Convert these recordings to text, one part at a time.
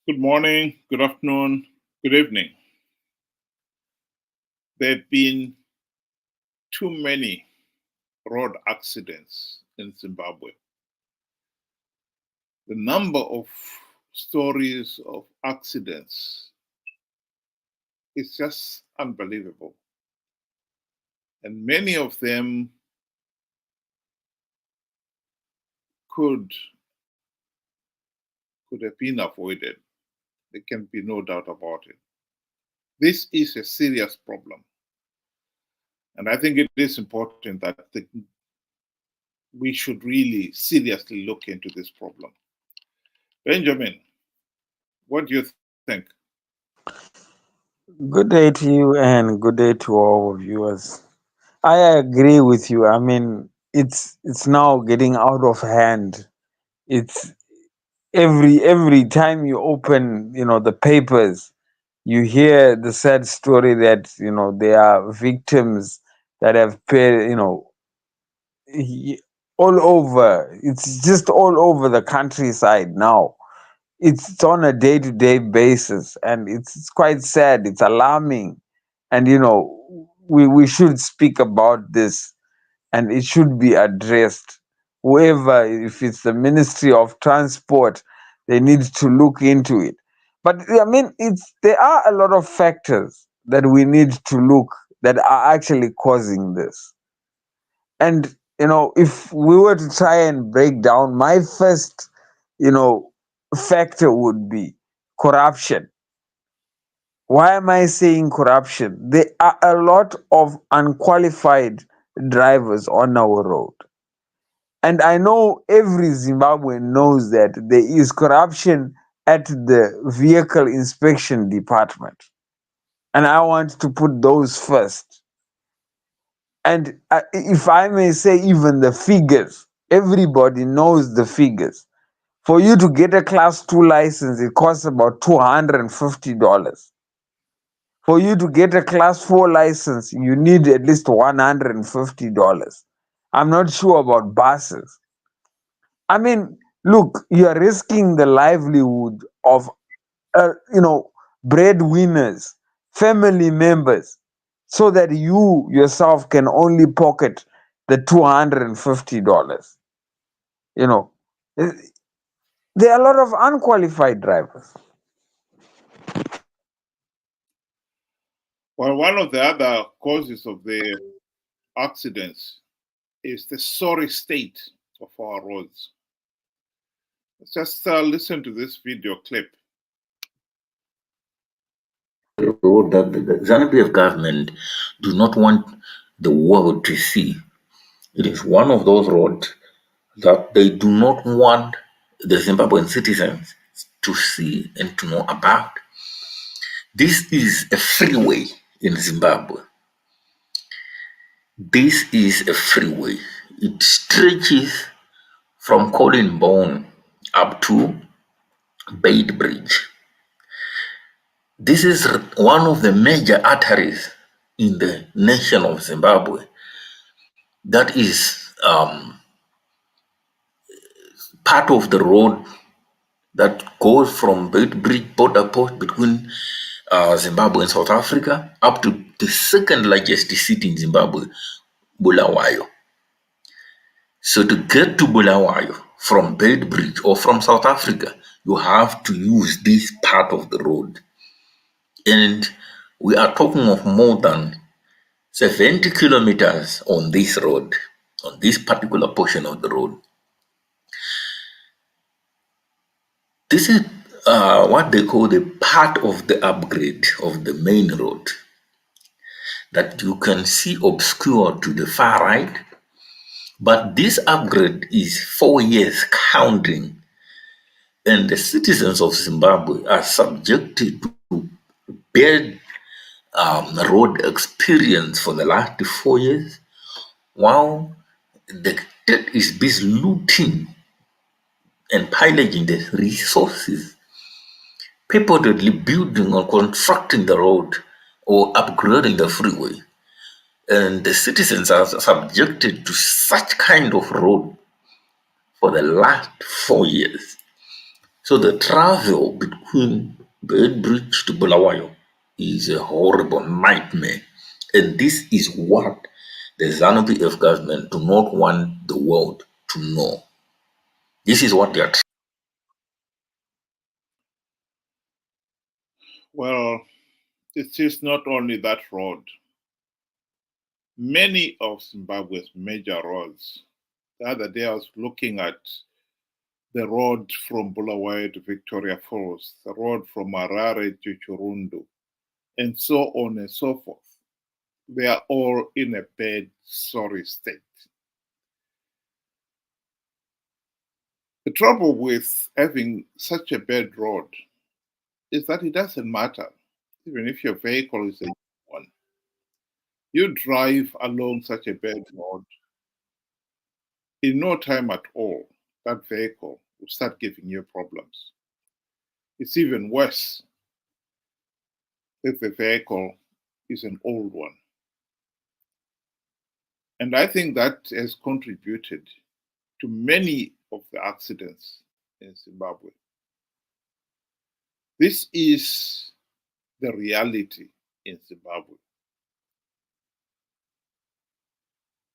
Good morning, good afternoon, good evening. There have been too many road accidents in Zimbabwe. The number of stories of accidents is just unbelievable. And many of them could have been avoided. There can be no doubt about it. This is a serious problem. And I think it is important that we should really seriously look into this problem. Benjamin, what do you think? Good day to you and good day to all viewers. I agree with you. I mean, it's now getting out of hand. It's every time you open, the papers, you hear the sad story that, there are victims that have paid, he- all over. It's just all over the countryside now. It's on a day-to-day basis, and it's quite sad. It's alarming, and we should speak about this, and it should be addressed. Whoever, if it's the Ministry of Transport, they need to look into it. But I mean, it's there are a lot of factors that we need to look that are actually causing this. And if we were to try and break down, my first you know factor would be corruption. Why am I saying corruption? There are a lot of unqualified drivers on our road. And I know every Zimbabwean knows that there is corruption at the vehicle inspection department. And I want to put those first. And if I may say, even the figures, everybody knows the figures. For you to get a class 2 license, it costs about $250. For you to get a class 4 license, you need at least $150. I'm not sure about buses. I mean, look, you are risking the livelihood of, breadwinners, family members, so that you yourself can only pocket the $250. You know, Eh, there are a lot of unqualified drivers. Well, one of the other causes of the accidents is the sorry state of our roads. Let's just listen to this video clip. Road that the Zanu-PF government do not want the world to see. It is one of those roads that they do not want the Zimbabwean citizens to see and to know about. This is a freeway in Zimbabwe. This is a freeway. It stretches from Colin Bone up to Bait Bridge. This is one of the major arteries in the nation of Zimbabwe. That is part of the road that goes from Bait Bridge border post between Zimbabwe and South Africa up to the second largest city in Zimbabwe, Bulawayo. So to get to Bulawayo from Bait Bridge or from South Africa, you have to use this part of the road. And we are talking of more than 70 kilometers on this road, on this particular portion of the road. This is what they call the part of the upgrade of the main road that you can see obscure to the far right. But this upgrade is 4 years counting, and the citizens of Zimbabwe are subjected to bad road experience for the last 4 years, while the state is busy looting and pillaging the resources, purportedly building or constructing the road or upgrading the freeway. And the citizens are subjected to such kind of road for the last 4 years. So the travel between Bedbridge to Bulawayo is a horrible nightmare. And this is what the ZANU-PF government do not want the world to know. This is what they are. Well, it is not only that road. Many of Zimbabwe's major roads. The other day I was looking at the road from Bulawayo to Victoria Falls, the road from Harare to Churundu, and so on and so forth. They are all in a bad, sorry state. The trouble with having such a bad road is that it doesn't matter, even if your vehicle is a new one. You drive along such a bad road, in no time at all, that vehicle will start giving you problems. It's even worse if the vehicle is an old one. And I think that has contributed to many of the accidents in Zimbabwe. This is the reality in Zimbabwe.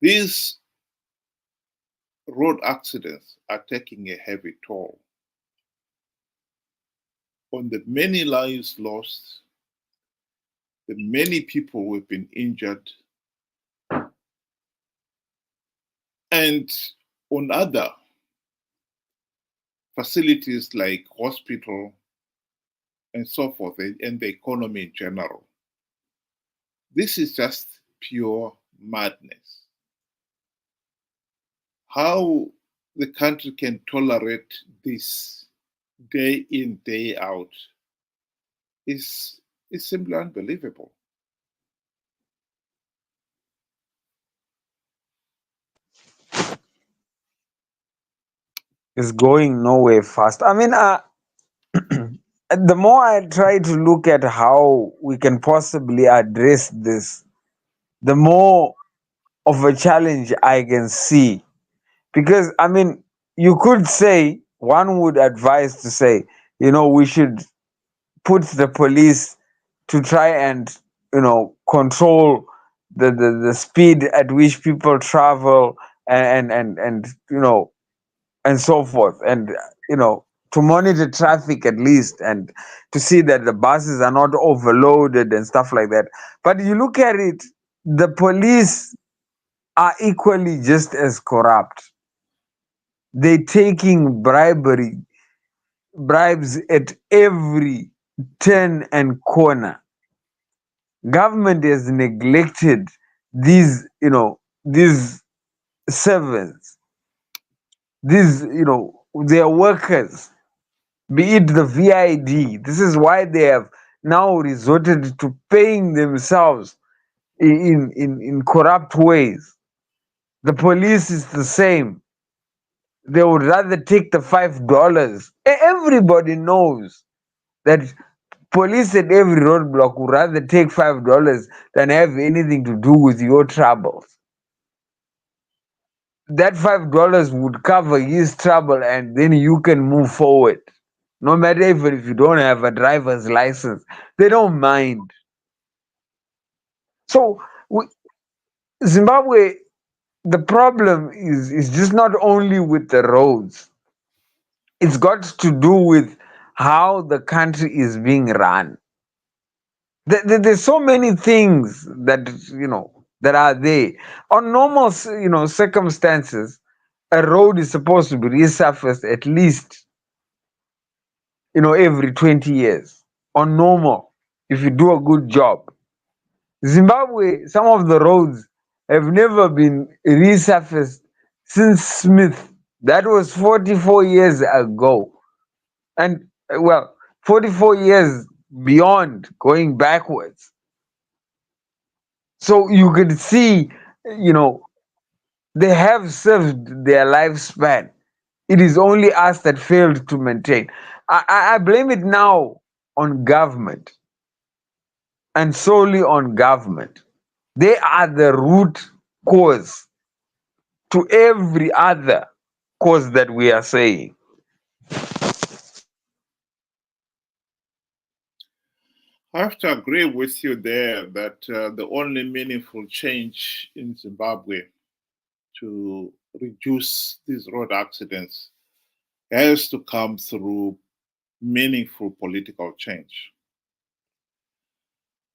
These road accidents are taking a heavy toll on the many lives lost, the many people who have been injured, and on other facilities like hospital and so forth, and the economy in general. This is just pure madness. How the country can tolerate this day in, day out is simply unbelievable. It's going nowhere fast. I mean, the more I try to look at how we can possibly address this, the more of a challenge I can see. Because, I mean, you could say, one would advise to say, we should put the police to try and, control the speed at which people travel and and so forth. And, to monitor traffic at least, and to see that the buses are not overloaded and stuff like that. But you look at it, the police are equally just as corrupt. They taking bribes at every turn and corner. Government has neglected these servants, their workers, be it the VID. This is why they have now resorted to paying themselves in corrupt ways. The police is the same. They would rather take the $5. Everybody knows that police at every roadblock would rather take $5 than have anything to do with your troubles. That $5 would cover his trouble, and then you can move forward. No matter even if you don't have a driver's license, they don't mind. So Zimbabwe, the problem is just not only with the roads. It's got to do with how the country is being run. There's so many things that are there. On normal circumstances, a road is supposed to be resurfaced at least every 20 years. On normal, if you do a good job. Zimbabwe, some of the roads have never been resurfaced since Smith. That was 44 years ago. And, well, 44 years beyond, going backwards. So you could see, they have served their lifespan. It is only us that failed to maintain. I blame it now on government, and solely on government. They are the root cause to every other cause that we are saying. I have to agree with you there that the only meaningful change in Zimbabwe to reduce these road accidents has to come through meaningful political change.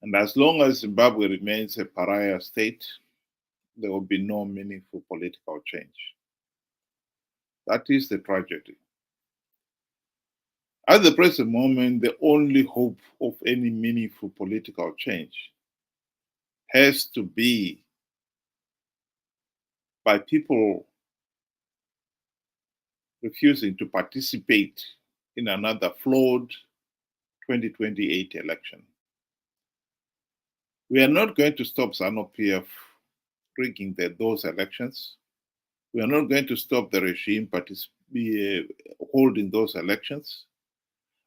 And as long as Zimbabwe remains a pariah state, there will be no meaningful political change. That is the tragedy. At the present moment, the only hope of any meaningful political change has to be by people refusing to participate in another flawed 2028 election. We are not going to stop ZANU-PF rigging those elections. We are not going to stop the regime holding those elections.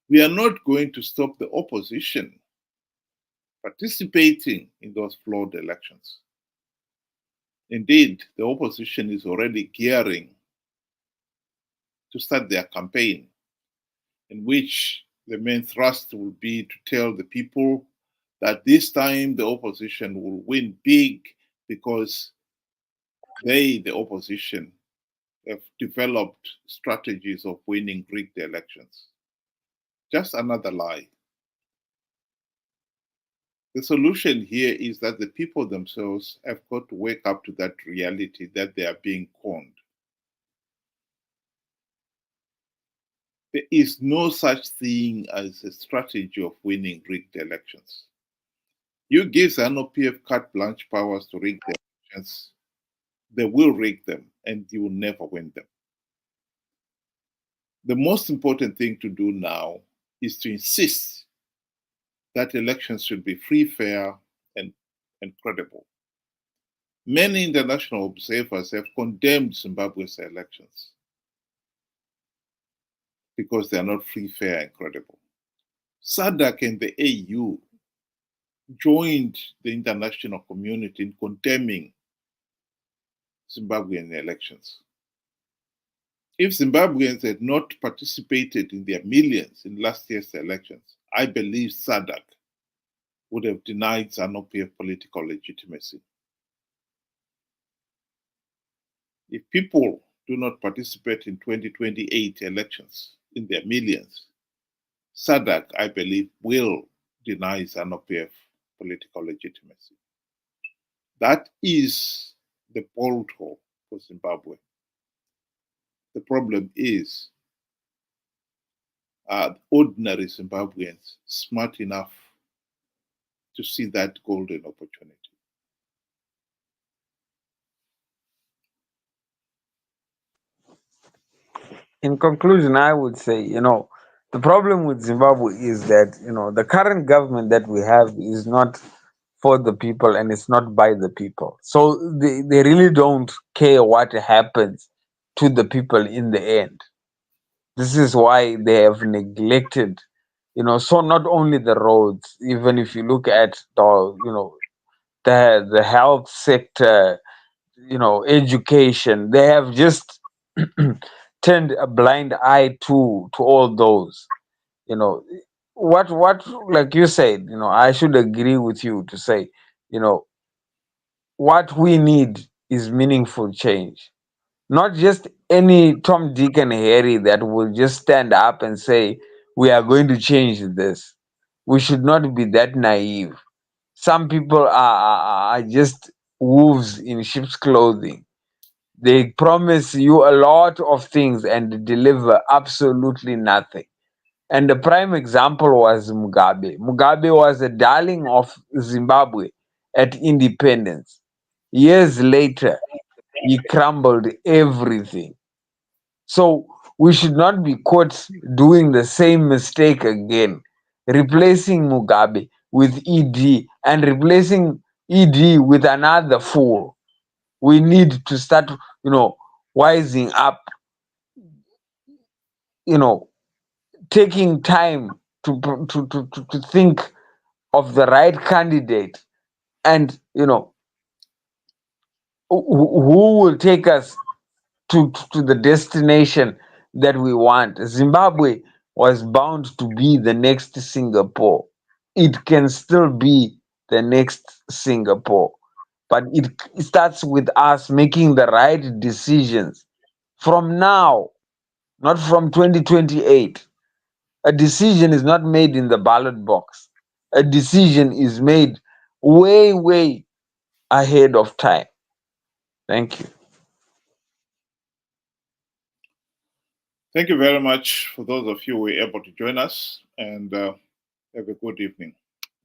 We are not going to stop the opposition participating in those flawed elections. Indeed, the opposition is already gearing to start their campaign, in which the main thrust will be to tell the people that this time the opposition will win big because they, the opposition, have developed strategies of winning rigged elections. Just another lie. The solution here is that the people themselves have got to wake up to that reality that they are being conned. There is no such thing as a strategy of winning rigged elections. You give ZANU-PF carte blanche powers to rig the elections, they will rig them and you will never win them. The most important thing to do now is to insist that elections should be free, fair, and credible. Many international observers have condemned Zimbabwe's elections because they are not free, fair, and credible. SADC and the AU joined the international community in condemning Zimbabwean elections. If Zimbabweans had not participated in their millions in last year's elections, I believe SADC would have denied ZANU-PF political legitimacy. If people do not participate in 2028 elections in their millions, SADC, I believe, will deny ZANU-PF political legitimacy. That is the bolt hole for Zimbabwe. The problem is ordinary Zimbabweans smart enough to see that golden opportunity. In conclusion, I would say, the problem with Zimbabwe is that, the current government that we have is not for the people and it's not by the people. So they really don't care what happens to the people in the end. This is why they have neglected, so not only the roads, even if you look at the health sector, education, they have just turned a blind eye to all those. You know, what like you said, I should agree with you to say, you know, what we need is meaningful change, not just any Tom, Dick, and Harry that will just stand up and say, we are going to change this. We should not be that naive. Some people are just wolves in sheep's clothing. They promise you a lot of things and deliver absolutely nothing. And the prime example was Mugabe. Mugabe was a darling of Zimbabwe at independence. Years later, he crumbled everything. So we should not be caught doing the same mistake again, replacing Mugabe with ED and replacing ED with another fool. We need to start, wising up, you know, taking time to think of the right candidate and, who will take us to the destination that we want. Zimbabwe was bound to be the next Singapore. it can still be the next Singapore. But it starts with us making the right decisions from now, not from 2028. A decision is not made in the ballot box. A decision is made way, way ahead of time. Thank you. Thank you very much for those of you who were able to join us, and have a good evening.